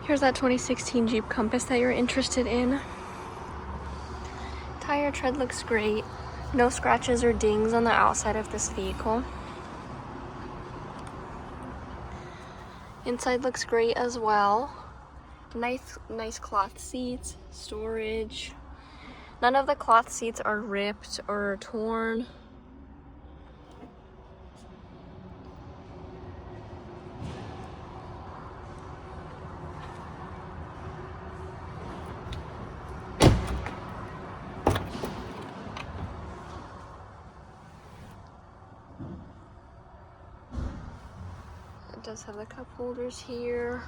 Here's that 2016 Jeep Compass that you're interested in. Tire tread looks great. No scratches or dings on the outside of this vehicle. Inside looks great as well. Nice cloth seats, storage. None of the cloth seats are ripped or torn. It does have the cup holders here.